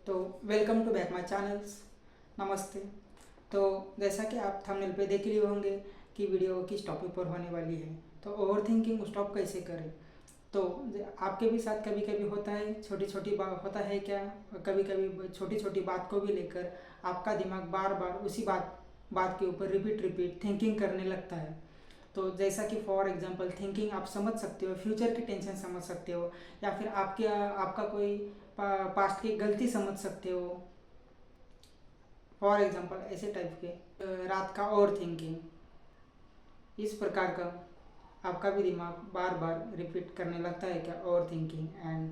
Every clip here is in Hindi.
तो welcome to back my channels. नमस्ते। तो जैसा कि आप थंबनेल पे देख लिए होंगे कि वीडियो किस टॉपिक पर होने वाली है। तो ओवर थिंकिंग स्टॉप कैसे करें। तो आपके भी साथ कभी कभी होता है, छोटी छोटी बात होता है क्या, कभी कभी छोटी छोटी बात को भी लेकर आपका दिमाग बार बार उसी बात बात के ऊपर रिपीट रिपीट थिंकिंग करने लगता है। तो जैसा कि फॉर एग्जांपल थिंकिंग आप समझ सकते हो, फ्यूचर की टेंशन समझ सकते हो, या फिर आपका कोई पास्ट की गलती समझ सकते हो। फॉर एग्जांपल ऐसे टाइप के रात का ओवर थिंकिंग, इस प्रकार का आपका भी दिमाग बार बार रिपीट करने लगता है क्या, over thinking and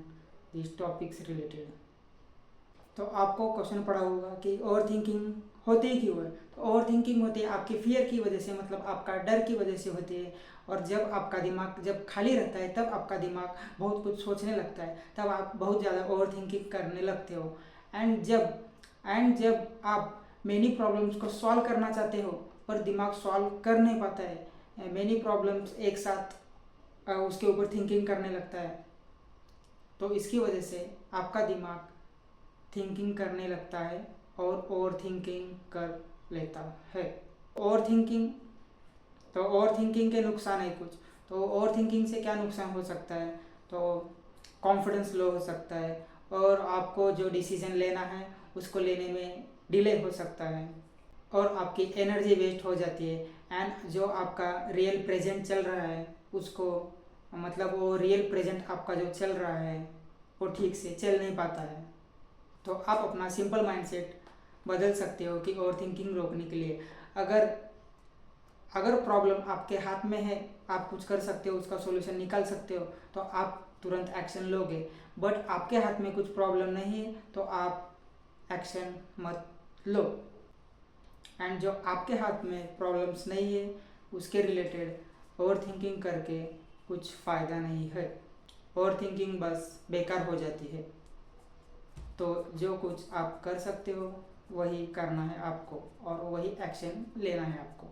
this topics related. तो आपको क्वेश्चन पड़ा होगा कि ओवर थिंकिंग होती ही क्यों है। तो ओवर थिंकिंग होती है आपके फियर की वजह से, मतलब आपका डर की वजह से होती है। और जब आपका दिमाग जब खाली रहता है तब आपका दिमाग बहुत कुछ सोचने लगता है, तब आप बहुत ज़्यादा ओवर थिंकिंग करने लगते हो। एंड जब आप मेनी प्रॉब्लम्स को सॉल्व करना चाहते हो पर दिमाग सॉल्व कर नहीं पाता है, मेनी प्रॉब्लम्स एक साथ उसके ऊपर थिंकिंग करने लगता है, तो इसकी वजह से आपका दिमाग थिंकिंग करने लगता है और ओवर थिंकिंग कर लेता है। ओवर थिंकिंग तो ओवर थिंकिंग के नुकसान है कुछ। तो ओवर थिंकिंग से क्या नुकसान हो सकता है। तो कॉन्फिडेंस लो हो सकता है, और आपको जो डिसीजन लेना है उसको लेने में डिले हो सकता है, और आपकी एनर्जी वेस्ट हो जाती है। एंड जो आपका रियल प्रेजेंट चल रहा है उसको, मतलब वो रियल प्रेजेंट आपका जो चल रहा है वो ठीक से चल नहीं पाता है। तो आप अपना सिंपल माइंडसेट बदल सकते हो कि ओवर थिंकिंग रोकने के लिए। अगर अगर प्रॉब्लम आपके हाथ में है, आप कुछ कर सकते हो, उसका सॉल्यूशन निकाल सकते हो, तो आप तुरंत एक्शन लोगे। बट आपके हाथ में कुछ प्रॉब्लम नहीं है तो आप एक्शन मत लो। एंड जो आपके हाथ में प्रॉब्लम्स नहीं है उसके रिलेटेड ओवर थिंकिंग करके कुछ फ़ायदा नहीं है। ओवर थिंकिंग बस बेकार हो जाती है। तो जो कुछ आप कर सकते हो वही करना है आपको, और वही एक्शन लेना है आपको।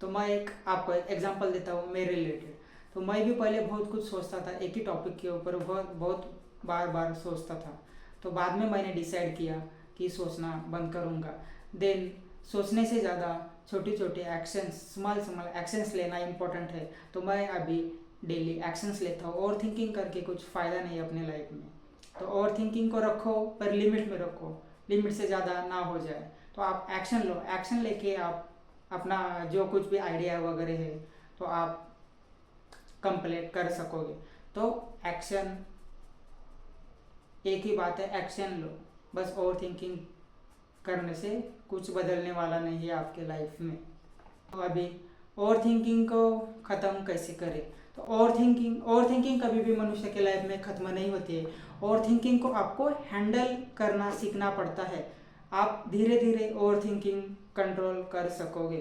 तो मैं आपको एक एग्जांपल देता हूँ मेरे रिलेटेड। तो मैं भी पहले बहुत कुछ सोचता था, एक ही टॉपिक के ऊपर बहुत बहुत बार बार सोचता था। तो बाद में मैंने डिसाइड किया कि सोचना बंद करूँगा। देन सोचने से ज़्यादा छोटे छोटे एक्शंस, स्मॉल स्मॉल एक्शंस लेना इम्पोर्टेंट है। तो मैं अभी डेली एक्शंस लेता हूँ। ओवर थिंकिंग करके कुछ फ़ायदा नहीं है अपने लाइफ में। तो ओवर थिंकिंग को रखो पर लिमिट में रखो, लिमिट से ज़्यादा ना हो जाए। तो आप एक्शन लो, एक्शन लेके आप अपना जो कुछ भी आइडिया वगैरह है तो आप कंप्लीट कर सकोगे। तो एक्शन, एक ही बात है, एक्शन लो। बस ओवर थिंकिंग करने से कुछ बदलने वाला नहीं है आपके लाइफ में। तो अभी ओवर थिंकिंग को ख़त्म कैसे करें। तो ओवर थिंकिंग कभी भी मनुष्य के लाइफ में ख़त्म नहीं होती है। ओवर थिंकिंग को आपको हैंडल करना सीखना पड़ता है। आप धीरे धीरे ओवर थिंकिंग कंट्रोल कर सकोगे।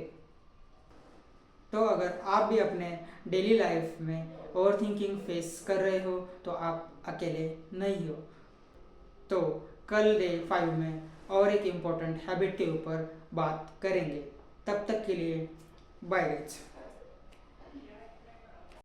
तो अगर आप भी अपने डेली लाइफ में ओवर थिंकिंग फेस कर रहे हो तो आप अकेले नहीं हो। तो कल डे 5 में और एक इम्पोर्टेंट हैबिट के ऊपर बात करेंगे। तब तक के लिए बाय गाइस।